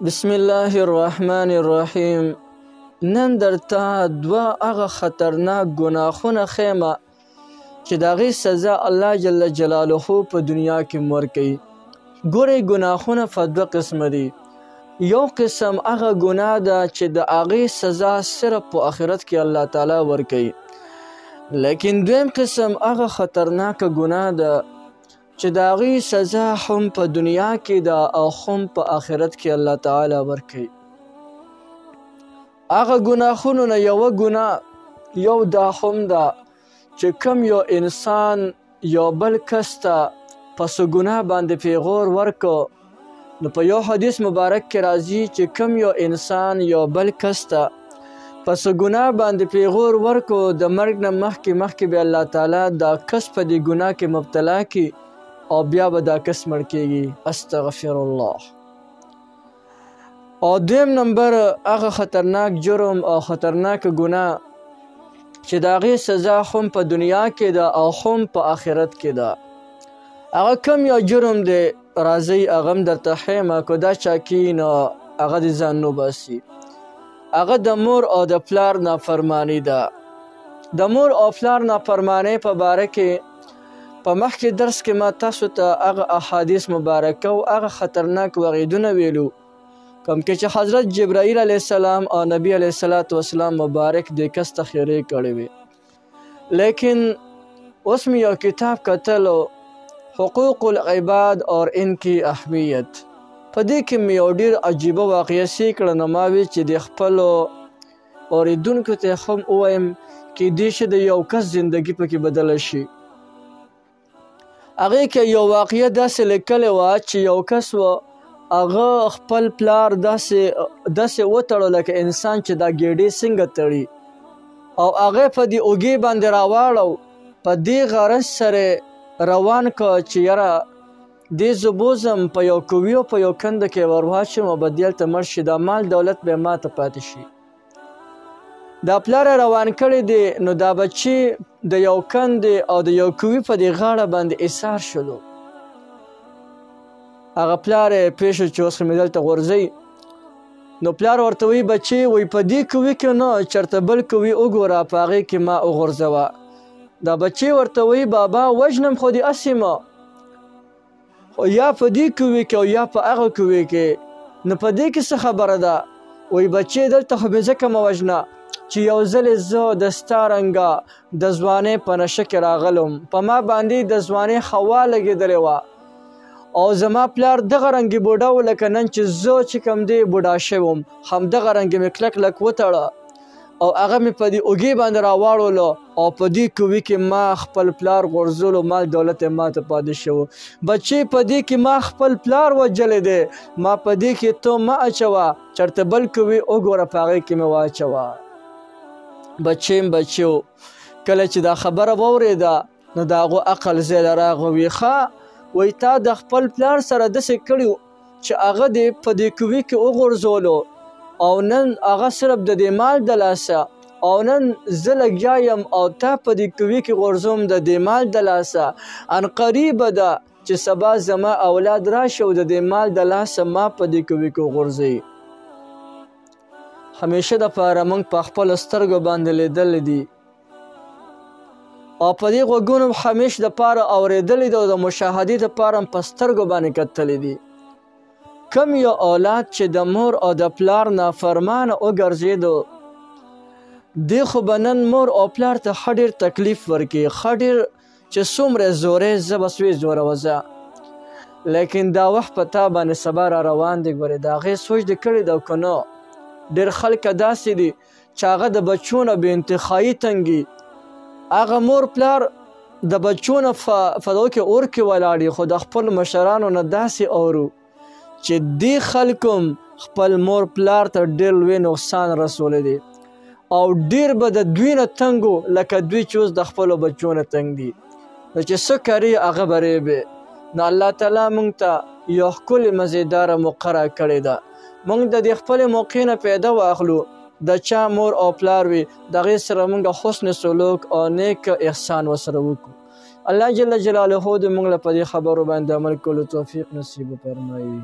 بسم الله الرحمن الرحیم. نن درته دوه هغه خطرناک ګناهونه ښیمه چې د هغې سزا الله جل جلاله په دنیا کې ورکوي. ګورئ ګناهونه په دوه قسمه دي. یو قسم هغه ګناه ده چې د هغې سزا صرف په آخرت کې الله تعالی ورکوي، لیکن دویم قسم هغه خطرناکه ګناه ده چې د هغې سزا هم په دنیا کې ده او هم په آخرت کې الله تعالی ورکوي. هغه ګناهونو نه یوه ګناه یو دا هم ده چې کوم یو انسان یو بل کس ته په څه ګناه باندې پیغور ورکړو، نو په یو حدیث مبارک کې راځي چې کوم یو انسان یو بل کس ته په څه ګناه باندې پیغور ورکړو، د مرګ نه مخکې به الله تعالی دا کس په دې ګناه کې مبتلا کړي او بیا به دا کس مړ کېږي. استغفر الله. او دویم نمبر هغه خطرناک جرم او خطرناک ګناه چې د هغې سزا هم په دنیا کې ده او هم په آخرت کې ده. هغه کوم یو جرم دی راځئ هغه هم درته ښیمه، که دا چا کوي نو هغه دې ځان وباسي. هغه د مور او د پلار نافرماني ده. د مور او پلار نافرمانۍ په باره کې په مخکې درس کې ما تاسو ته هغه احادیث مبارکه او هغه خطرناک وعیدونه ویلو کوم کې چې حضرت جبرائیل علیه السلام او نبی علیه السلام مبارک دې کس ته خیرې کړې وي. لیکن اوس مې یو کتاب کتلو، حقوق العباد اور ان کی اهمیت، په دې کې مې یو ډېر عجیبه واقعه سی کړه، نو ما وی چې د خپلو اورېدونکو ته هم ووایم کیدای شي د یو کس زندګي پکې بدله شي. هغې کې یو واقعه داسې لیکلې وه چې یو کس و هغه خپل پلار داسې وتړو لکه انسان چې دا ګیډې څنګه تړي، او هغه په دې اوږې باندې راواړو، په دې غرض سره روان که چې یاره دې زه بوځم په یو کوي او په یو کنده کې ور واچوم او به دې هلته مړ شي، دا مال دولت به ماته پاتې شي. دا پلار روان کړی دی، نو دا بچی د یو کندې او د یو کوي په دې غاړه باندې ایسار شلو. هغه پلار یې پېښه چې اوس خو مې دلته غورځوي، نو پلار ورته وایي بچی وایي په دې کوي کې نه چېرته بل کوي وګوره، په هغې کې ما وغورځوه. دا بچی ورته وایي بابا وژنم خو دې هسې ما، خو یا په دې کوي کې او یا په هغه کوي کې، نو په دې کې څه خبره ده؟ وایي بچی دلته خو مې ځکه مه وژنه چې یو ځل زه د ستا رنګه د ځوانۍ په نشه کې راغلم، په ما باندې د ځوانۍ هوا لګېدلې وه او زما پلار دغه رنګې بوډا و لکه نن چې زه چې کوم دی بوډا شوی وم، همدغه رنګې مې کلک وتړه او هغه مې په دې اوږې باندې راواړولو او په دې کوي کې ما خپل پلار غورځولو، مال دولت یې ماته پاتې شو. بچې په دې کې ما خپل پلار وجلی دی، ما په دې کې ته مه اچوه، چېرته بل کوي وګوره په هغې کې مې واچوه. بچیو کله چې دا خبره واورېده نو د هغو عقل ځای ته راغی، وایي ښه وایي تا د خپل پلار سره داسې کړي چې هغه دې په دې کوي کې وغورځولو او نن هغه صرف د دې مال د لاسه، او نن زه لګیا یم او تا په دې کوي کې غورځوم د دې مال د لاسه، ان قریبه ده چې سبا زما اولاد راشه او د دې مال د لاسه ما په دې کوي کې وغورځوي. همیشه دپاره موږ په خپلو سترګو باندې لیدلی دي او په دې غوږونو همیش دپاره اورېدلی دي او د مشاهدې دپاره هم په سترګو باندې کتلی دي. کم یو اولاد چې د مور او د پلار نافرمانه وګرځېدو، دې خو به نن مور او پلار ته ښه ډېر تکلیف ورکړي، ښه ډېر چې څومره زورې زه بس ویې زوروه زه، لیکن دا وخت په تا باندې سبا را روان دی. ګورې د هغې سوچ دې کړی ده که نه؟ ډېر خلک داسې دي چې هغه د بچو نه بې انتخایي تنګي، هغه مور پلار د بچو نه په دغو کې اور کې ولاړ خو د خپلو مشرانو نه داسې اورو چې دې خلکو خپل مور پلار ته ډېر لوی نقصان رسولی دی او ډېر به د دوی نه تنګ لکه دوی چې اوس د خپلو بچو نه تنګ دي، نو چې څه کري هغه به ریبې. نو الله تعالی موږ ته یو ښکلې مزېداره موقع کړې ده، موږ د دې خپلې موقع نه پیدا واخلو، د چا مور او پلار وي د هغې سره موږ حسن سلوک او نیک احسان ورسره وکړو. الله جل جلاله دې موږ له په دې خبرو باندې عمل کولو توفیق نصیب وفرمایي.